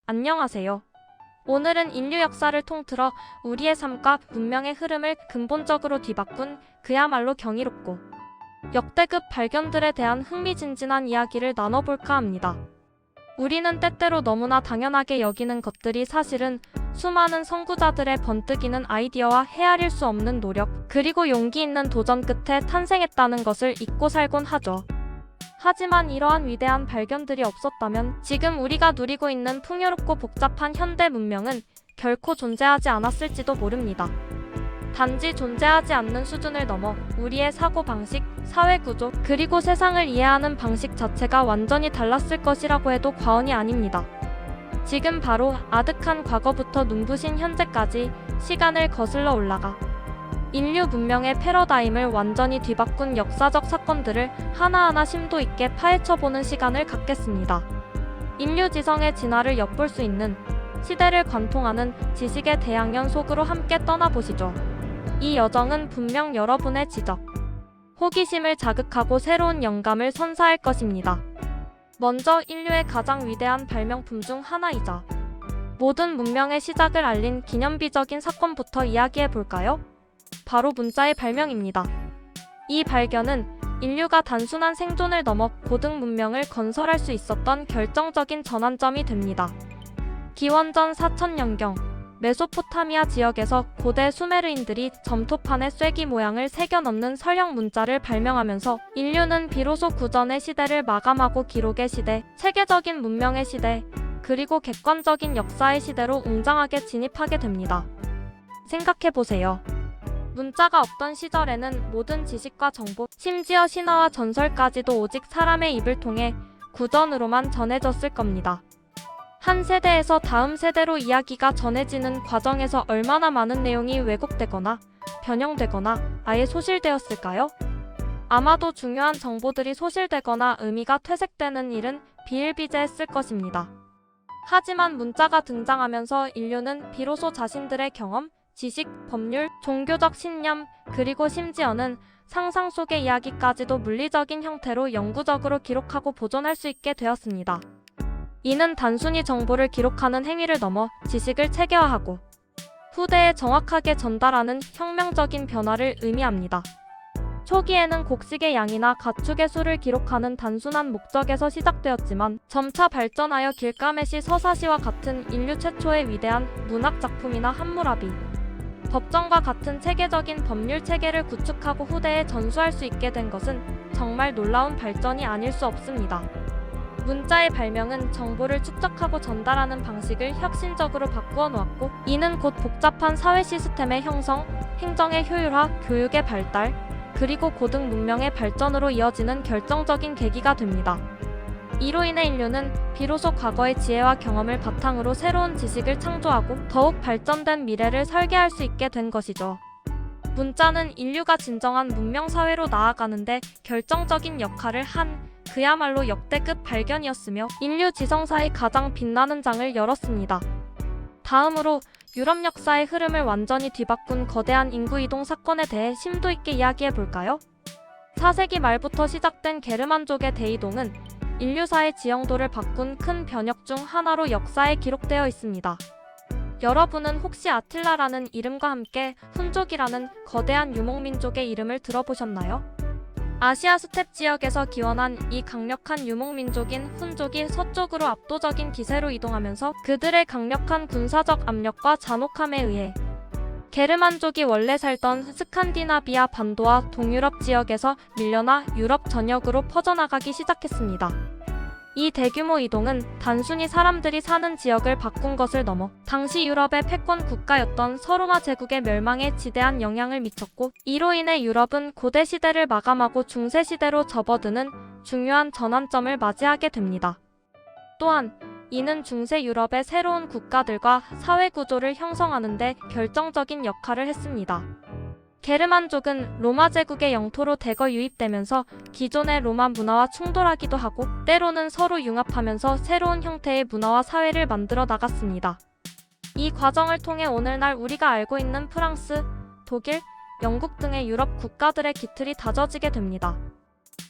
안녕하세요. 오늘은 인류 역사를 통틀어 우리의 삶과 문명의 흐름을 근본적으로 뒤바꾼 그야말로 경이롭고 역대급 발견들에 대한 흥미진진한 이야기를 나눠볼까 합니다. 우리는 때때로 너무나 당연하게 여기는 것들이 사실은 수많은 선구자들의 번뜩이는 아이디어와 헤아릴 수 없는 노력, 그리고 용기 있는 도전 끝에 탄생했다는 것을 잊고 살곤 하죠. 하지만 이러한 위대한 발견들이 없었다면 지금 우리가 누리고 있는 풍요롭고 복잡한 현대 문명은 결코 존재하지 않았을지도 모릅니다. 단지 존재하지 않는 수준을 넘어 우리의 사고방식, 사회구조, 그리고 세상을 이해하는 방식 자체가 완전히 달랐을 것이라고 해도 과언이 아닙니다. 지금 바로 아득한 과거부터 눈부신 현재까지 시간을 거슬러 올라가 인류 문명의 패러다임을 완전히 뒤바꾼 역사적 사건들을 하나하나 심도 있게 파헤쳐보는 시간을 갖겠습니다. 인류 지성의 진화를 엿볼 수 있는 시대를 관통하는 지식의 대양연 속으로 함께 떠나보시죠. 이 여정은 분명 여러분의 지적, 호기심을 자극하고 새로운 영감을 선사할 것입니다. 먼저 인류의 가장 위대한 발명품 중 하나이자 모든 문명의 시작을 알린 기념비적인 사건부터 이야기해볼까요? 바로 문자의 발명입니다. 이 발견은 인류가 단순한 생존을 넘어 고등 문명을 건설할 수 있었던 결정적인 전환점이 됩니다. 기원전 4000년경 메소포타미아 지역에서 고대 수메르인들이 점토판에 쐐기 모양을 새겨 넣는 서형 문자를 발명하면서 인류는 비로소 구전의 시대를 마감하고 기록의 시대, 체계적인 문명의 시대, 그리고 객관적인 역사의 시대로 웅장하게 진입하게 됩니다. 생각해보세요. 문자가 없던 시절에는 모든 지식과 정보, 심지어 신화와 전설까지도 오직 사람의 입을 통해 구전으로만 전해졌을 겁니다. 한 세대에서 다음 세대로 이야기가 전해지는 과정에서 얼마나 많은 내용이 왜곡되거나 변형되거나 아예 소실되었을까요? 아마도 중요한 정보들이 소실되거나 의미가 퇴색되는 일은 비일비재했을 것입니다. 하지만 문자가 등장하면서 인류는 비로소 자신들의 경험, 지식, 법률, 종교적 신념, 그리고 심지어는 상상 속의 이야기까지도 물리적인 형태로 영구적으로 기록하고 보존할 수 있게 되었습니다. 이는 단순히 정보를 기록하는 행위를 넘어 지식을 체계화하고 후대에 정확하게 전달하는 혁명적인 변화를 의미합니다. 초기에는 곡식의 양이나 가축의 수를 기록하는 단순한 목적에서 시작되었지만 점차 발전하여 길가메시 서사시와 같은 인류 최초의 위대한 문학 작품이나 함무라비, 법정과 같은 체계적인 법률 체계를 구축하고 후대에 전수할 수 있게 된 것은 정말 놀라운 발전이 아닐 수 없습니다. 문자의 발명은 정보를 축적하고 전달하는 방식을 혁신적으로 바꾸어 놓았고, 이는 곧 복잡한 사회 시스템의 형성, 행정의 효율화, 교육의 발달, 그리고 고등 문명의 발전으로 이어지는 결정적인 계기가 됩니다. 이로 인해 인류는 비로소 과거의 지혜와 경험을 바탕으로 새로운 지식을 창조하고 더욱 발전된 미래를 설계할 수 있게 된 것이죠. 문자는 인류가 진정한 문명사회로 나아가는데 결정적인 역할을 한 그야말로 역대급 발견이었으며 인류 지성사의 가장 빛나는 장을 열었습니다. 다음으로 유럽 역사의 흐름을 완전히 뒤바꾼 거대한 인구이동 사건에 대해 심도 있게 이야기해볼까요? 4세기 말부터 시작된 게르만족의 대이동은 인류사의 지형도를 바꾼 큰 변혁 중 하나로 역사에 기록되어 있습니다. 여러분은 혹시 아틸라라는 이름과 함께 훈족이라는 거대한 유목민족의 이름을 들어보셨나요? 아시아 스텝 지역에서 기원한 이 강력한 유목민족인 훈족이 서쪽으로 압도적인 기세로 이동하면서 그들의 강력한 군사적 압력과 잔혹함에 의해 게르만족이 원래 살던 스칸디나비아 반도와 동유럽 지역에서 밀려나 유럽 전역으로 퍼져나가기 시작했습니다. 이 대규모 이동은 단순히 사람들이 사는 지역을 바꾼 것을 넘어 당시 유럽의 패권 국가였던 서로마 제국의 멸망에 지대한 영향을 미쳤고, 이로 인해 유럽은 고대 시대를 마감하고 중세 시대로 접어드는 중요한 전환점을 맞이하게 됩니다. 또한 이는 중세 유럽의 새로운 국가들과 사회 구조를 형성하는 데 결정적인 역할을 했습니다. 게르만족은 로마 제국의 영토로 대거 유입되면서 기존의 로마 문화와 충돌하기도 하고 때로는 서로 융합하면서 새로운 형태의 문화와 사회를 만들어 나갔습니다. 이 과정을 통해 오늘날 우리가 알고 있는 프랑스, 독일, 영국 등의 유럽 국가들의 기틀이 다져지게 됩니다.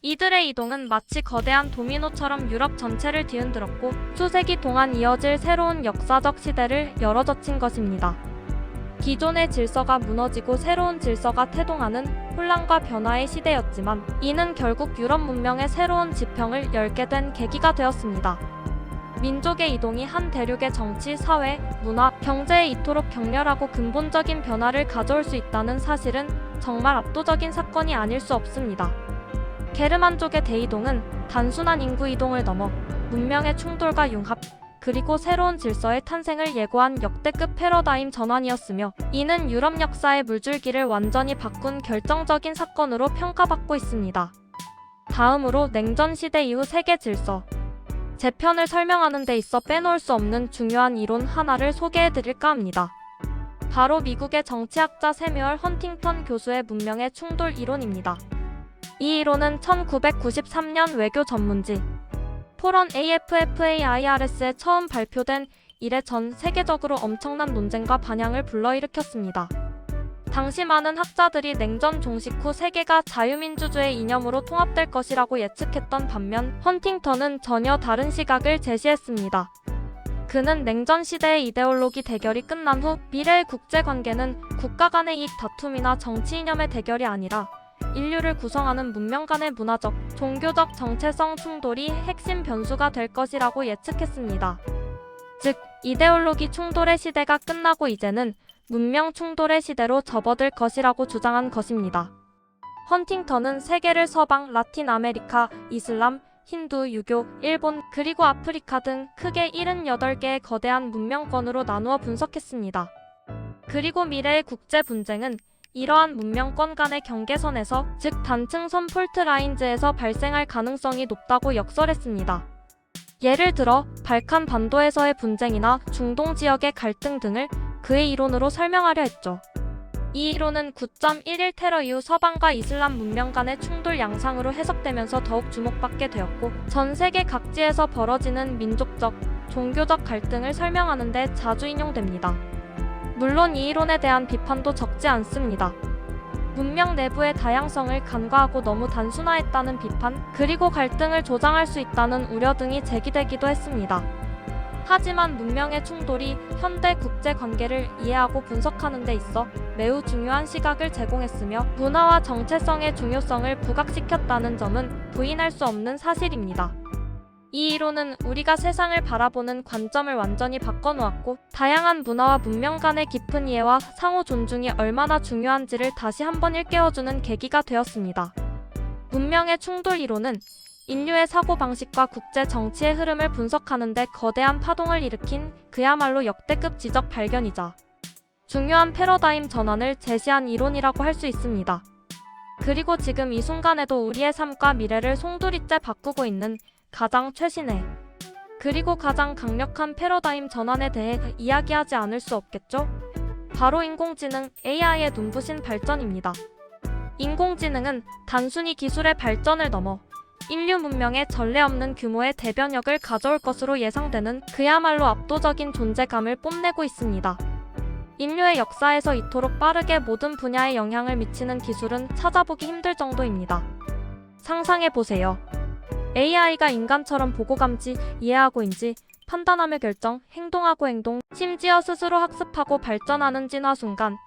이들의 이동은 마치 거대한 도미노처럼 유럽 전체를 뒤흔들었고 수세기 동안 이어질 새로운 역사적 시대를 열어젖힌 것입니다. 기존의 질서가 무너지고 새로운 질서가 태동하는 혼란과 변화의 시대였지만 이는 결국 유럽 문명의 새로운 지평을 열게 된 계기가 되었습니다. 민족의 이동이 한 대륙의 정치, 사회, 문화, 경제에 이토록 격렬하고 근본적인 변화를 가져올 수 있다는 사실은 정말 압도적인 사건이 아닐 수 없습니다. 게르만족의 대이동은 단순한 인구 이동을 넘어 문명의 충돌과 융합, 그리고 새로운 질서의 탄생을 예고한 역대급 패러다임 전환이었으며 이는 유럽 역사의 물줄기를 완전히 바꾼 결정적인 사건으로 평가받고 있습니다. 다음으로 냉전 시대 이후 세계 질서. 제 편을 설명하는 데 있어 빼놓을 수 없는 중요한 이론 하나를 소개해드릴까 합니다. 바로 미국의 정치학자 세뮤얼 헌팅턴 교수의 문명의 충돌 이론입니다. 이 이론은 1993년 외교 전문지 포런 AFFAIRS에 처음 발표된 이래 전 세계적으로 엄청난 논쟁과 반향을 불러일으켰습니다. 당시 많은 학자들이 냉전 종식 후 세계가 자유민주주의 이념으로 통합될 것이라고 예측했던 반면 헌팅턴은 전혀 다른 시각을 제시했습니다. 그는 냉전 시대의 이데올로기 대결이 끝난 후 미래의 국제관계는 국가 간의 이익 다툼이나 정치 이념의 대결이 아니라 인류를 구성하는 문명 간의 문화적, 종교적 정체성 충돌이 핵심 변수가 될 것이라고 예측했습니다. 즉, 이데올로기 충돌의 시대가 끝나고 이제는 문명 충돌의 시대로 접어들 것이라고 주장한 것입니다. 헌팅턴은 세계를 서방, 라틴 아메리카, 이슬람, 힌두, 유교, 일본, 그리고 아프리카 등 크게 78개의 거대한 문명권으로 나누어 분석했습니다. 그리고 미래의 국제 분쟁은 이러한 문명권 간의 경계선에서, 즉 단층선 폴트라인즈에서 발생할 가능성이 높다고 역설했습니다. 예를 들어 발칸 반도에서의 분쟁이나 중동 지역의 갈등 등을 그의 이론으로 설명하려 했죠. 이 이론은 9.11 테러 이후 서방과 이슬람 문명 간의 충돌 양상으로 해석되면서 더욱 주목받게 되었고 전 세계 각지에서 벌어지는 민족적, 종교적 갈등을 설명하는 데 자주 인용됩니다. 물론 이 이론에 대한 비판도 적지 않습니다. 문명 내부의 다양성을 간과하고 너무 단순화했다는 비판, 그리고 갈등을 조장할 수 있다는 우려 등이 제기되기도 했습니다. 하지만 문명의 충돌이 현대 국제 관계를 이해하고 분석하는 데 있어 매우 중요한 시각을 제공했으며 문화와 정체성의 중요성을 부각시켰다는 점은 부인할 수 없는 사실입니다. 이 이론은 우리가 세상을 바라보는 관점을 완전히 바꿔놓았고 다양한 문화와 문명 간의 깊은 이해와 상호 존중이 얼마나 중요한지를 다시 한번 일깨워주는 계기가 되었습니다. 문명의 충돌 이론은 인류의 사고방식과 국제 정치의 흐름을 분석하는 데 거대한 파동을 일으킨 그야말로 역대급 지적 발견이자 중요한 패러다임 전환을 제시한 이론이라고 할 수 있습니다. 그리고 지금 이 순간에도 우리의 삶과 미래를 송두리째 바꾸고 있는 가장 최신의 그리고 가장 강력한 패러다임 전환에 대해 이야기하지 않을 수 없겠죠? 바로 인공지능 AI의 눈부신 발전입니다. 인공지능은 단순히 기술의 발전을 넘어 인류 문명에 전례 없는 규모의 대변혁을 가져올 것으로 예상되는 그야말로 압도적인 존재감을 뽐내고 있습니다. 인류의 역사에서 이토록 빠르게 모든 분야에 영향을 미치는 기술은 찾아보기 힘들 정도입니다. 상상해보세요. AI가 인간처럼 보고 감지, 이해하고인지 판단하며 결정, 행동하고 행동, 심지어 스스로 학습하고 발전하는 진화 순간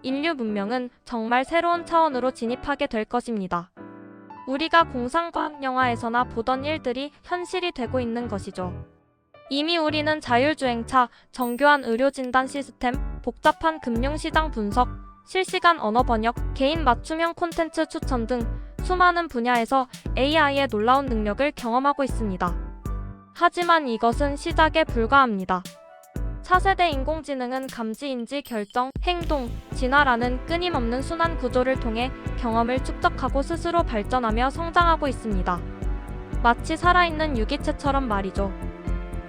인류 문명은 정말 새로운 차원으로 진입하게 될 것입니다. 우리가 공상과학 영화에서나 보던 일들이 현실이 되고 있는 것이죠. 이미 우리는 자율주행차, 정교한 의료진단 시스템, 복잡한 금융시장 분석, 실시간 언어 번역, 개인 맞춤형 콘텐츠 추천 등 수많은 분야에서 AI의 놀라운 능력을 경험하고 있습니다. 하지만 이것은 시작에 불과합니다. 차세대 인공지능은 감지, 인지, 결정, 행동, 진화라는 끊임없는 순환 구조를 통해 경험을 축적하고 스스로 발전하며 성장하고 있습니다. 마치 살아있는 유기체처럼 말이죠.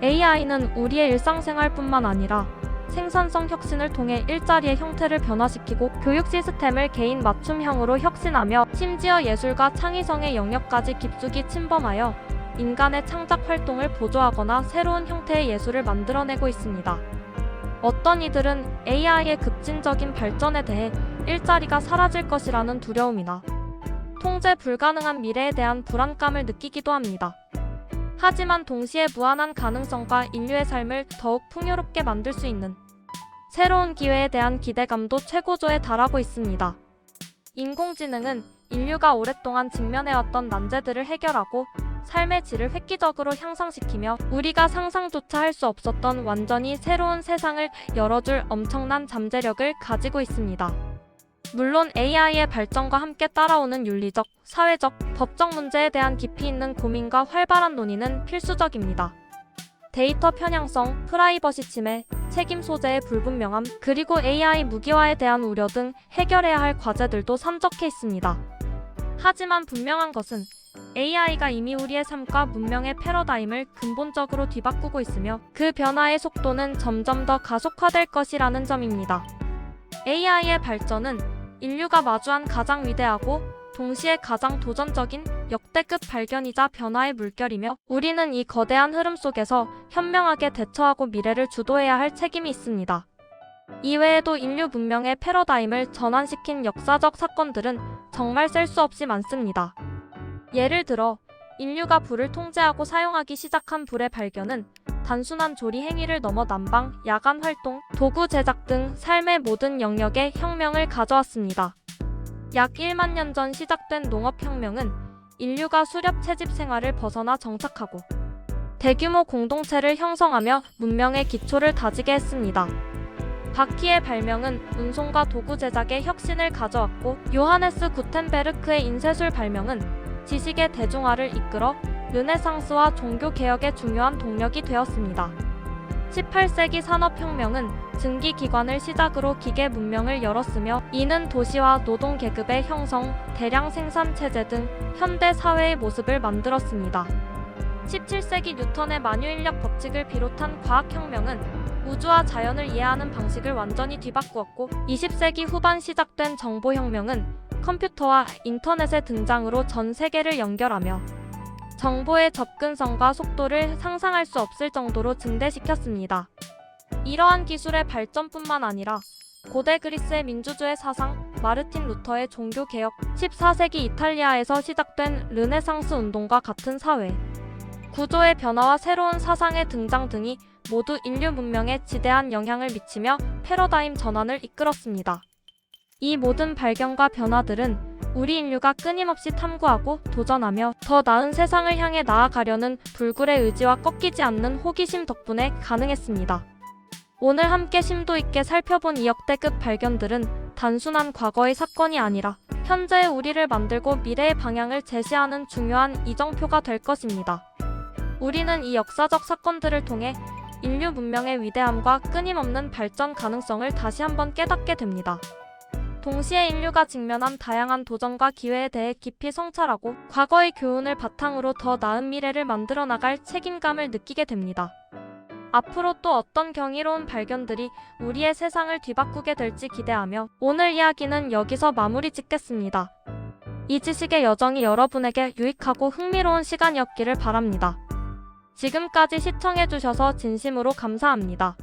AI는 우리의 일상생활뿐만 아니라 생산성 혁신을 통해 일자리의 형태를 변화시키고 교육 시스템을 개인 맞춤형으로 혁신하며 심지어 예술과 창의성의 영역까지 깊숙이 침범하여 인간의 창작 활동을 보조하거나 새로운 형태의 예술을 만들어내고 있습니다. 어떤 이들은 AI의 급진적인 발전에 대해 일자리가 사라질 것이라는 두려움이나 통제 불가능한 미래에 대한 불안감을 느끼기도 합니다. 하지만 동시에 무한한 가능성과 인류의 삶을 더욱 풍요롭게 만들 수 있는 새로운 기회에 대한 기대감도 최고조에 달하고 있습니다. 인공지능은 인류가 오랫동안 직면해왔던 난제들을 해결하고 삶의 질을 획기적으로 향상시키며 우리가 상상조차 할 수 없었던 완전히 새로운 세상을 열어줄 엄청난 잠재력을 가지고 있습니다. 물론 AI의 발전과 함께 따라오는 윤리적, 사회적, 법적 문제에 대한 깊이 있는 고민과 활발한 논의는 필수적입니다. 데이터 편향성, 프라이버시 침해, 책임 소재의 불분명함, 그리고 AI 무기화에 대한 우려 등 해결해야 할 과제들도 산적해 있습니다. 하지만 분명한 것은 AI가 이미 우리의 삶과 문명의 패러다임을 근본적으로 뒤바꾸고 있으며 그 변화의 속도는 점점 더 가속화될 것이라는 점입니다. AI의 발전은 인류가 마주한 가장 위대하고 동시에 가장 도전적인 역대급 발견이자 변화의 물결이며 우리는 이 거대한 흐름 속에서 현명하게 대처하고 미래를 주도해야 할 책임이 있습니다. 이외에도 인류 문명의 패러다임을 전환시킨 역사적 사건들은 정말 셀 수 없이 많습니다. 예를 들어 인류가 불을 통제하고 사용하기 시작한 불의 발견은 단순한 조리 행위를 넘어 난방, 야간 활동, 도구 제작 등 삶의 모든 영역에 혁명을 가져왔습니다. 약 1만 년 전 시작된 농업혁명은 인류가 수렵 채집 생활을 벗어나 정착하고 대규모 공동체를 형성하며 문명의 기초를 다지게 했습니다. 바퀴의 발명은 운송과 도구 제작에 혁신을 가져왔고 요하네스 구텐베르크의 인쇄술 발명은 지식의 대중화를 이끌어 르네상스와 종교개혁의 중요한 동력이 되었습니다. 18세기 산업혁명은 증기기관을 시작으로 기계 문명을 열었으며 이는 도시와 노동계급의 형성, 대량 생산체제 등 현대 사회의 모습을 만들었습니다. 17세기 뉴턴의 만유인력 법칙을 비롯한 과학혁명은 우주와 자연을 이해하는 방식을 완전히 뒤바꾸었고 20세기 후반 시작된 정보혁명은 컴퓨터와 인터넷의 등장으로 전 세계를 연결하며 정보의 접근성과 속도를 상상할 수 없을 정도로 증대시켰습니다. 이러한 기술의 발전뿐만 아니라 고대 그리스의 민주주의 사상, 마르틴 루터의 종교개혁, 14세기 이탈리아에서 시작된 르네상스 운동과 같은 사회 구조의 변화와 새로운 사상의 등장 등이 모두 인류 문명에 지대한 영향을 미치며 패러다임 전환을 이끌었습니다. 이 모든 발견과 변화들은 우리 인류가 끊임없이 탐구하고 도전하며 더 나은 세상을 향해 나아가려는 불굴의 의지와 꺾이지 않는 호기심 덕분에 가능했습니다. 오늘 함께 심도 있게 살펴본 이 역대급 발견들은 단순한 과거의 사건이 아니라 현재의 우리를 만들고 미래의 방향을 제시하는 중요한 이정표가 될 것입니다. 우리는 이 역사적 사건들을 통해 인류 문명의 위대함과 끊임없는 발전 가능성을 다시 한번 깨닫게 됩니다. 동시에 인류가 직면한 다양한 도전과 기회에 대해 깊이 성찰하고 과거의 교훈을 바탕으로 더 나은 미래를 만들어 나갈 책임감을 느끼게 됩니다. 앞으로 또 어떤 경이로운 발견들이 우리의 세상을 뒤바꾸게 될지 기대하며 오늘 이야기는 여기서 마무리 짓겠습니다. 이 지식의 여정이 여러분에게 유익하고 흥미로운 시간이었기를 바랍니다. 지금까지 시청해주셔서 진심으로 감사합니다.